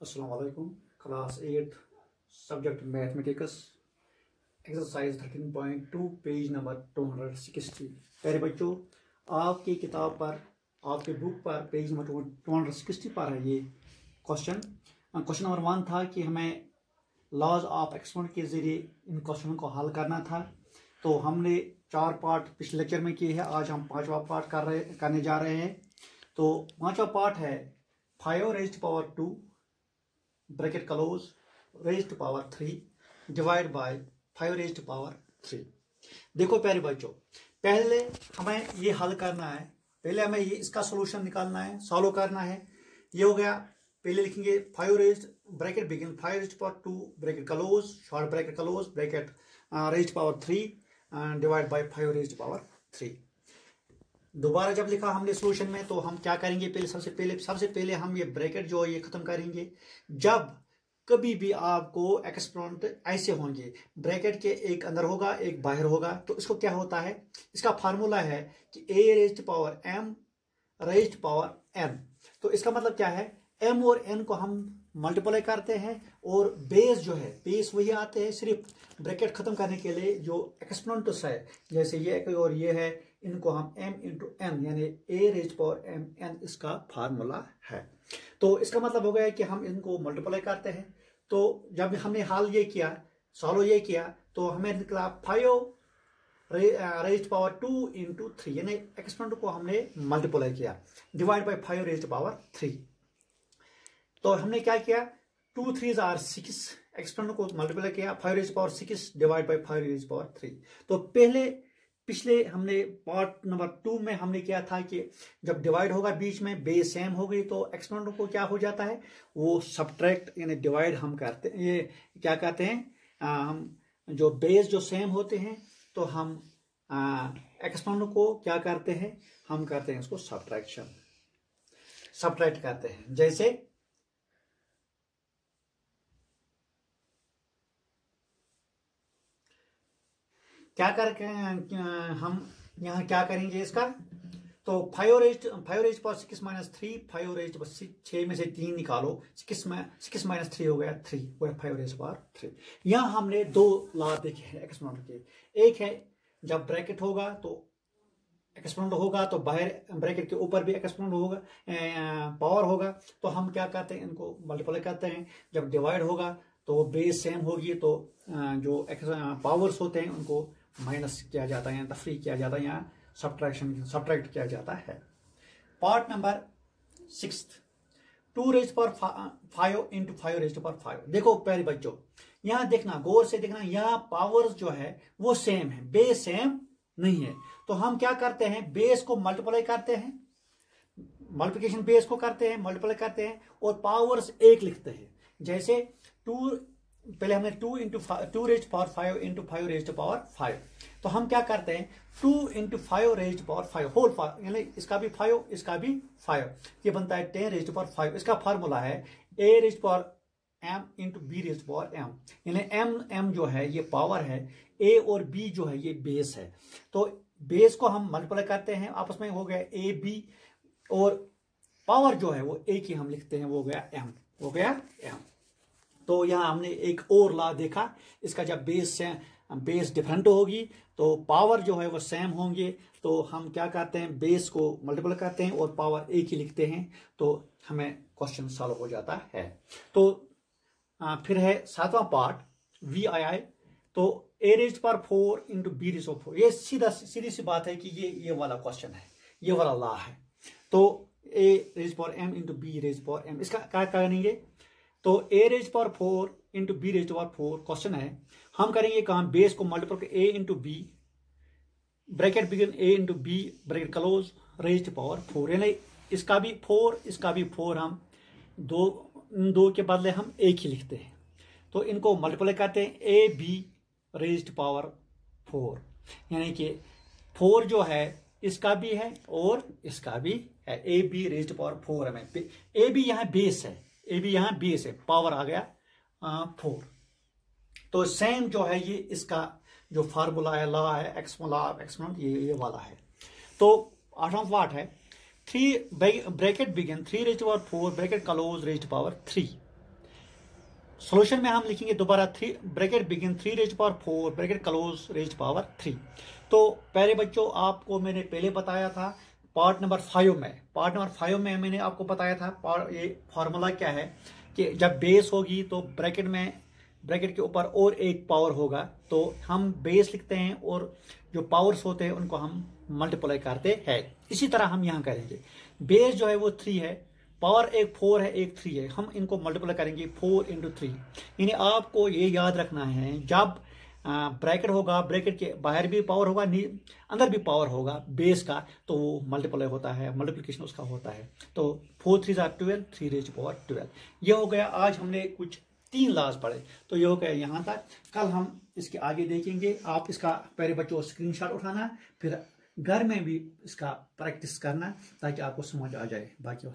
अस्सलाम वालेकुम। Class 8 subject mathematics exercise 13.2 page number 260। प्यारे बच्चों, आपकी किताब पर, आपके बुक पर पेज नंबर 260 पर है ये क्वेश्चन। क्वेश्चन नंबर 1 था कि हमें लॉज ऑफ एक्सपोनेंट के जरिए इन क्वेश्चनों को हल करना था। तो हमने 4 पार्ट पिछले लेक्चर में किए हैं, आज हम 5वां पार्ट करने जा रहे हैं। तो 5वां पार्ट है 5 raised to power 2 bracket close raised to power 3 divide by 5 raised to power 3। देखो प्यारे बच्चों, पहले हमें ये हल करना है, पहले हमें ये इसका सोल्यूशन निकालना है, सॉल्व करना है। ये हो गया, पहले लिखेंगे 5 raised bracket begin 5 raised to power 2 bracket close short bracket close bracket raised to power 3 divide by 5 raised to power 3। दोबारा जब लिखा हमने सोल्यूशन में, तो हम क्या करेंगे, सबसे पहले हम ये ब्रैकेट जो है ये खत्म करेंगे। जब कभी भी आपको एक्सपोनेंट ऐसे होंगे, ब्रैकेट के एक अंदर होगा एक बाहर होगा, तो इसको क्या होता है, इसका फार्मूला है कि a raised to power m raised to power n। तो इसका मतलब क्या है, m और n को हम मल्टीप्लाई करते हैं और बेस जो है, बेस वही आते हैं, सिर्फ ब्रैकेट खत्म करने के लिए जो एक्सपोनेंट्स है, जैसे ये और ये है, इनको हम m इंटू n यानी a raised to power m n इसका फार्मूला है। तो इसका मतलब हो गया है कि हम इनको मल्टीप्लाई करते हैं। तो जब हमने हल ये किया, सॉल्व ये किया, तो हमें निकला 5 raised to power 2 इंटू 3 यानी एक्सपोनेंट को हमने मल्टीप्लाई किया, divide by 5 raised to power 3। तो हमने क्या किया, 2 3s are 6, एक्सपोनेंट को मल्टीप्लाई किया, 5 raised to power 6 divide by 5 raised to power 3। तो पिछले हमने पार्ट नंबर 2 में हमने किया था कि जब डिवाइड होगा बीच में बेस सेम हो गई, तो एक्सपोनेंट को क्या हो जाता है, वो सब्ट्रैक्ट यानी डिवाइड हम करते हैं, ये क्या कहते हैं, हम जो बेस जो सेम होते हैं, तो हम एक्सपोनेंट को क्या करते हैं, हम करते हैं इसको सब्ट्रैक्ट करते हैं। जैसे क्या करके हम यहाँ क्या करेंगे इसका, तो 5 raised to power 6 minus 3, 5 raised to power 6 में से 3 निकालो, 6 minus 3 हो गया 3, वो है 5 raised to power 3। यहाँ हमने 2 लॉ देखे हैं एक्सपोनेंट के। एक है जब ब्रैकेट होगा तो एक्सपोनेंट होगा, तो बाहर ब्रैकेट के ऊपर भी एक्सपोनेंट होगा, पावर होगा, तो हम क्या करते हैं, इनको मल्टीप्लाई करते हैं। जब डिवाइड होगा तो बेस सेम होगी, तो जो पावर्स होते हैं उनको माइनस किया जाता है, तफरी किया जाता है, यहाँ सब्ट्रैक्ट किया जाता है। Part number 6 2 raised to power 5 into 5 raised to power 5। देखो प्यारे बच्चों, यहाँ देखना, गौर से देखना, यहाँ पावर्स जो है वो सेम है, बेस सेम नहीं है। तो हम क्या करते हैं, बेस को मल्टीप्लाई करते हैं, मल्टीप्लिकेशन बेस को करते हैं, मल्टीप्लाई करते हैं और पावर्स एक लिखते हैं। जैसे 2, पहले हमने 2 raised to power 5 into 5 raised to power 5। तो हम क्या करते हैं, 2 into 5 raised to power 5 whole 5, यानी इसका भी 5 इसका भी 5, ये बनता है 10 raised to power 5। इसका फार्मूला है a raised to power m into b raised to power m, यानी m जो है ये पावर है, a और b जो है ये बेस है। तो बेस को हम मल्टीप्लाई करते हैं, आपस में हो गया a b, और पावर जो है वो एक ही हम लिखते हैं, वो हो गया m। तो यहाँ हमने एक और लॉ देखा, इसका जब बेस डिफरेंट होगी तो पावर जो है वो सेम होंगे, तो हम क्या करते हैं, बेस को मल्टीप्लाई करते हैं और पावर एक ही लिखते हैं, तो हमें क्वेश्चन सॉल्व हो जाता है। तो फिर है 7वां पार्ट VII। तो a raised to power 4 into b raised to power 4, ये सीधी सी बात है कि ये वाला क्वेश्चन है, ये वाला लॉ है। तो a raised to power m into b raised to power m, इसका क्या करेंगे, तो a raised to power 4 into b raised to power 4 question है, हम करेंगे काम, बेस को multiply a into b bracket begin a into b bracket close raised to power 4, यानी इसका भी 4 इसका भी 4, हम दो के बदले हम एक ही लिखते हैं, तो इनको मल्टीप्लाई करते हैं, a b raised to power 4, यानी कि 4 जो है इसका भी है और इसका भी है, a b raised to power 4 हमें, a b यहाँ बेस है, ए भी यहाँ बेस है, पावर आ गया 4। तो सेम जो है ये इसका जो फार्मूला है, लॉ है, एक्सपोनेंट ये वाला है। तो 8वां पार्ट है 3 bracket begin 3 raised to power 4 bracket close raised to power 3 solution में हम लिखेंगे दोबारा 3 bracket begin 3 raise power 4 bracket close raise power 3। तो पहले बच्चों आपको मैंने पहले बताया था पार्ट नंबर 5 में मैंने आपको बताया था ये फॉर्मूला क्या है कि जब बेस होगी तो ब्रैकेट के ऊपर और एक पावर होगा, तो हम बेस लिखते हैं और जो पावर्स होते हैं उनको हम मल्टीप्लाई करते हैं। इसी तरह हम यहाँ करेंगे। बेस जो है वो 3 है, पावर एक 4 है एक 3 है, हम इनको मल्टीप्लाई करेंगे 4 इंटू 3। यानी आपको ये याद रखना है जब ब्रैकेट होगा, ब्रैकेट के बाहर भी पावर होगा, अंदर भी पावर होगा बेस का, तो वो मल्टीप्लाई होता है, मल्टीप्लिकेशन उसका होता है। तो 4 3 12, 3 रेज पावर 12। ये हो गया। आज हमने कुछ 3 लॉज पढ़े, तो ये हो गया यहाँ तक। कल हम इसके आगे देखेंगे। आप इसका पहले बच्चों स्क्रीनशॉट उठाना, फिर घर में भी इसका प्रैक्टिस करना ताकि आपको समझ आ जाए। बाकी